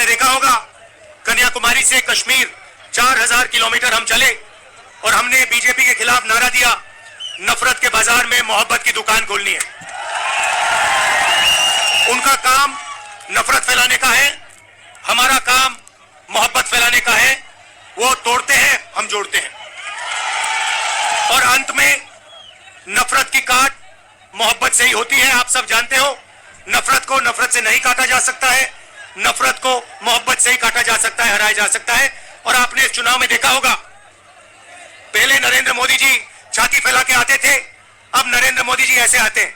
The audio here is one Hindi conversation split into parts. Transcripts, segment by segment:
आपने देखा होगा, कन्याकुमारी से कश्मीर 4000 किलोमीटर हम चले और हमने बीजेपी के खिलाफ नारा दिया, नफरत के बाजार में मोहब्बत की दुकान खोलनी है। उनका काम नफरत फैलाने का है, हमारा काम मोहब्बत फैलाने का है। वो तोड़ते हैं, हम जोड़ते हैं, और अंत में नफरत की काट मोहब्बत से ही होती है। आप सब जानते हो, नफरत को नफरत से नहीं काटा जा सकता है, नफरत को मोहब्बत से ही काटा जा सकता है, हराया जा सकता है। और आपने इस चुनाव में देखा होगा, पहले नरेंद्र मोदी जी छाती फैला के आते थे, अब नरेंद्र मोदी जी ऐसे आते हैं।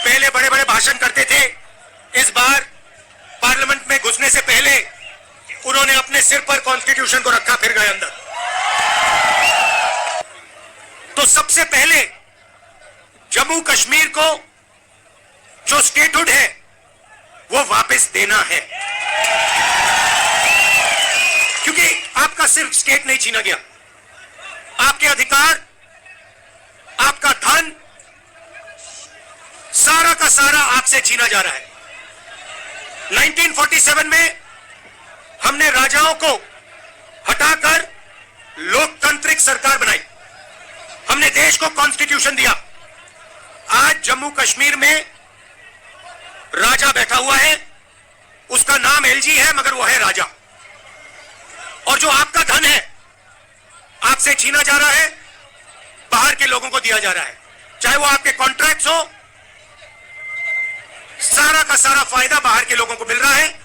पहले बड़े बड़े भाषण करते थे, इस बार पार्लियामेंट में घुसने से पहले उन्होंने अपने सिर पर कॉन्स्टिट्यूशन को रखा, फिर गए अंदर। तो सबसे पहले जम्मू कश्मीर को जो स्टेटहुड है वो वापस देना है, क्योंकि आपका सिर्फ स्टेट नहीं छीना गया, आपके अधिकार, आपका धन, सारा का सारा आपसे छीना जा रहा है। 1947 में हमने राजाओं को हटाकर लोकतांत्रिक सरकार बनाई, हमने देश को कॉन्स्टिट्यूशन दिया। आज जम्मू कश्मीर में राजा बैठा हुआ है, उसका नाम एलजी है, मगर वो है राजा। और जो आपका धन है आपसे छीना जा रहा है, बाहर के लोगों को दिया जा रहा है, चाहे वो आपके कॉन्ट्रैक्ट्स हो, सारा का सारा फायदा बाहर के लोगों को मिल रहा है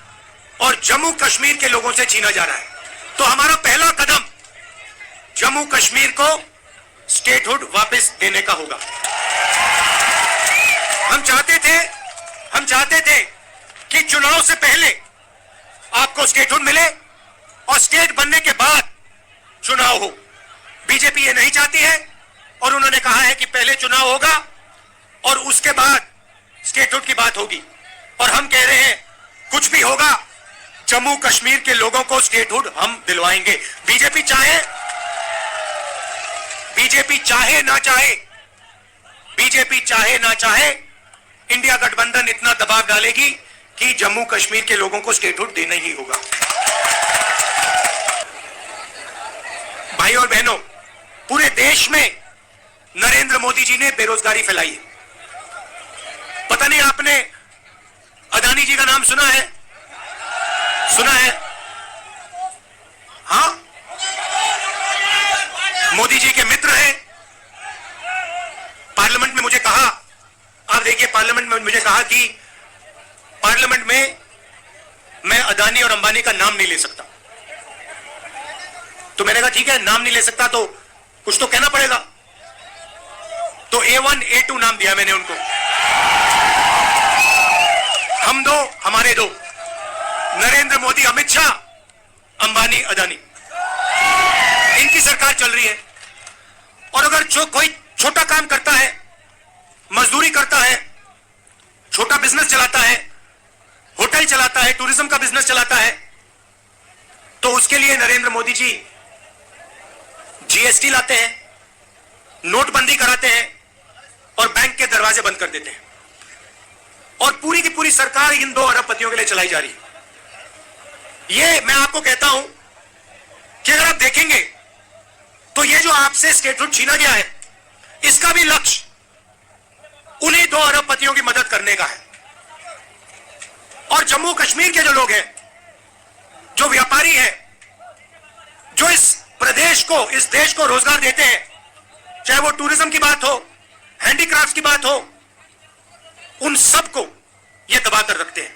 और जम्मू कश्मीर के लोगों से छीना जा रहा है। तो हमारा पहला कदम जम्मू कश्मीर को स्टेटहुड वापस देने का होगा। हम चाहते थे कि चुनाव से पहले आपको स्टेटहुड मिले और स्टेट बनने के बाद चुनाव हो। बीजेपी ये नहीं चाहती है और उन्होंने कहा है कि पहले चुनाव होगा और उसके बाद स्टेटहुड की बात होगी। और हम कह रहे हैं, कुछ भी होगा, जम्मू कश्मीर के लोगों को स्टेटहुड हम दिलवाएंगे। बीजेपी चाहे ना चाहे, इंडिया गठबंधन इतना दबाव डालेगी कि जम्मू कश्मीर के लोगों को स्टेटहुड देना ही होगा। भाई और बहनों, पूरे देश में नरेंद्र मोदी जी ने बेरोजगारी फैलाई है। पता नहीं आपने अदानी जी का नाम सुना है? हाँ, मोदी जी के मित्र हैं। पार्लियामेंट में मुझे कहा, आप देखिए, पार्लियामेंट में मुझे कहा कि पार्लियामेंट में मैं अदानी और अंबानी का नाम नहीं ले सकता। तो मैंने कहा ठीक है, नाम नहीं ले सकता तो कुछ तो कहना पड़ेगा। तो A1 A2 नाम दिया मैंने उनको, हम दो, हमारे दो, नरेंद्र मोदी, अमित शाह, अंबानी, अदानी, इनकी सरकार चल रही है। और अगर कोई छोटा काम करता है, मजदूरी करता है, छोटा बिजनेस चलाता है, होटल चलाता है, टूरिज्म का बिजनेस चलाता है, तो उसके लिए नरेंद्र मोदी जी जीएसटी लाते हैं, नोटबंदी कराते हैं और बैंक के दरवाजे बंद कर देते हैं। और पूरी की पूरी सरकार इन 2 अरबपतियों के लिए चलाई जा रही है। ये मैं आपको कहता हूं कि अगर आप देखेंगे तो ये जो आपसे स्टेटहुड छीना गया है, इसका भी लक्ष्य उन्हीं 2 अरबपतियों की मदद करने का है। और जम्मू कश्मीर के जो लोग हैं, जो व्यापारी हैं, जो इस प्रदेश को, इस देश को रोजगार देते हैं, चाहे वो टूरिज्म की बात हो, हैंडीक्राफ्ट की बात हो, उन सबको ये दबा कर रखते हैं।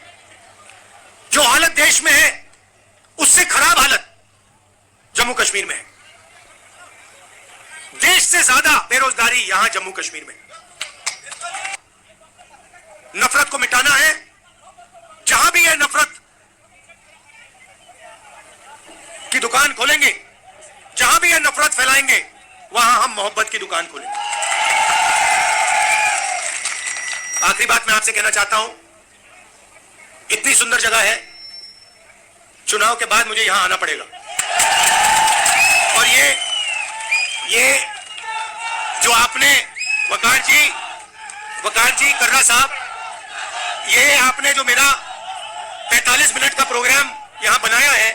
जो हालत देश में है उससे खराब हालत जम्मू कश्मीर में है। देश से ज्यादा बेरोजगारी यहां जम्मू कश्मीर में। नफरत को मिटाना है, जहां भी है नफरत की दुकान खोलेंगे, जहां भी है नफरत फैलाएंगे, वहां हम मोहब्बत की दुकान खोलेंगे। आखिरी बात मैं आपसे कहना चाहता हूं, इतनी सुंदर जगह है, चुनाव के बाद मुझे यहां आना पड़ेगा। और ये जो आपने वकार जी, कर्रा साहब, ये आपने जो मेरा 45 मिनट का प्रोग्राम यहां बनाया है,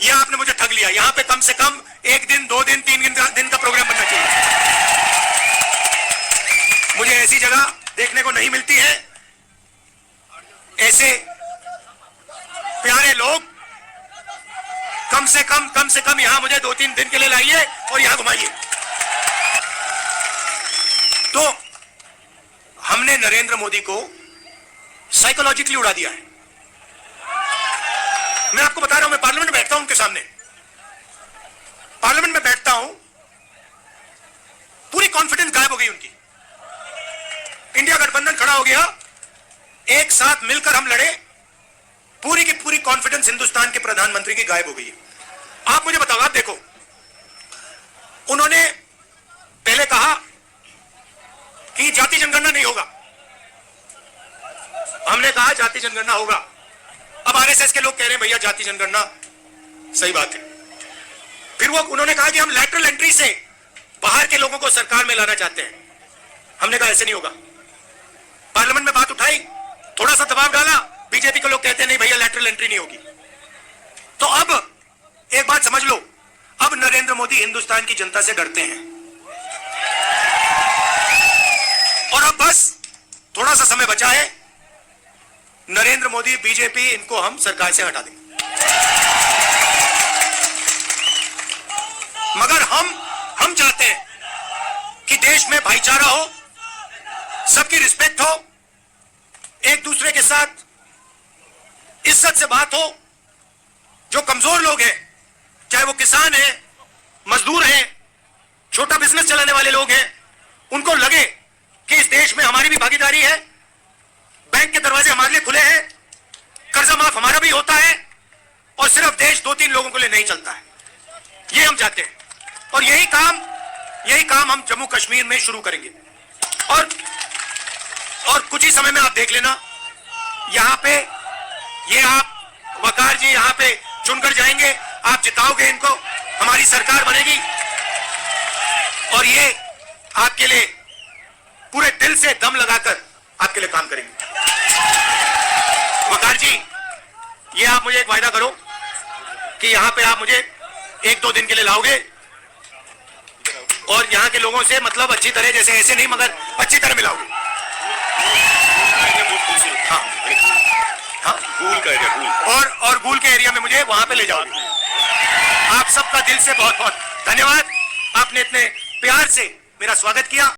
ये आपने मुझे ठग लिया। यहां पे कम से कम 1 दिन, 2 दिन, 3 दिन का प्रोग्राम बनना चाहिए। मुझे ऐसी जगह देखने को नहीं मिलती है, ऐसे प्यारे लोग। कम से कम यहां मुझे 2-3 दिन के लिए लाइए और यहां घुमाइए। तो हमने नरेंद्र मोदी को साइकोलॉजिकली उड़ा दिया है। मैं आपको बता रहा हूं, मैं पार्लियामेंट में बैठता हूं, उनके सामने पार्लियामेंट में बैठता हूं, पूरी कॉन्फिडेंस गायब हो गई उनकी। इंडिया गठबंधन खड़ा हो गया, एक साथ मिलकर हम लड़े, पूरी की पूरी कॉन्फिडेंस हिंदुस्तान के प्रधानमंत्री की गायब हो गई है। आप मुझे बताओ, आप देखो, उन्होंने पहले कहा कि जाति जनगणना नहीं होगा, हमने कहा जाति जनगणना होगा। अब आरएसएस के लोग कह रहे हैं भैया जाति जनगणना सही बात है। फिर वो उन्होंने कहा कि हम लैटरल एंट्री से बाहर के लोगों को सरकार में लाना चाहते हैं। हमने कहा ऐसे नहीं होगा। पार्लियामेंट में बात उठाई, थोड़ा सा दबाव डाला, बीजेपी के लोग कहते हैं नहीं भैया लैटरल एंट्री नहीं होगी। तो अब एक बात समझ लो, अब नरेंद्र मोदी हिंदुस्तान की जनता से डरते हैं और अब बस थोड़ा सा समय बचा है, नरेंद्र मोदी, बीजेपी, इनको हम सरकार से हटा देंगे। मगर हम चाहते हैं कि देश में भाईचारा हो, सबकी रिस्पेक्ट हो, एक दूसरे के साथ इज्जत से बात हो। जो कमजोर लोग हैं, चाहे वो किसान हैं, मजदूर हैं, छोटा बिजनेस चलाने वाले लोग हैं, उनको लगे कि इस देश में हमारी भी भागीदारी है, बैंक के दरवाजे हमारे लिए खुले हैं, कर्जा माफ हमारा भी होता है और सिर्फ देश 2-3 लोगों के लिए नहीं चलता है। ये हम चाहते हैं और यही काम हम जम्मू कश्मीर में शुरू करेंगे। और कुछ ही समय में आप देख लेना, यहां पे ये आप वकार जी यहां पे चुनकर जाएंगे, आप जिताओगे इनको, हमारी सरकार बनेगी और ये आपके लिए पूरे दिल से दम लगाकर आपके लिए काम करेंगे। वकार जी, ये आप मुझे एक वायदा करो कि यहां पे आप मुझे 1-2 दिन के लिए लाओगे और यहां के लोगों से मतलब अच्छी तरह, जैसे ऐसे नहीं मगर अच्छी तरह मिलाओगे। हाँ, गूल का एरिया, और गूल के एरिया में मुझे वहां पे ले जाओगे। आप सबका दिल से बहुत बहुत धन्यवाद, आपने इतने प्यार से मेरा स्वागत किया।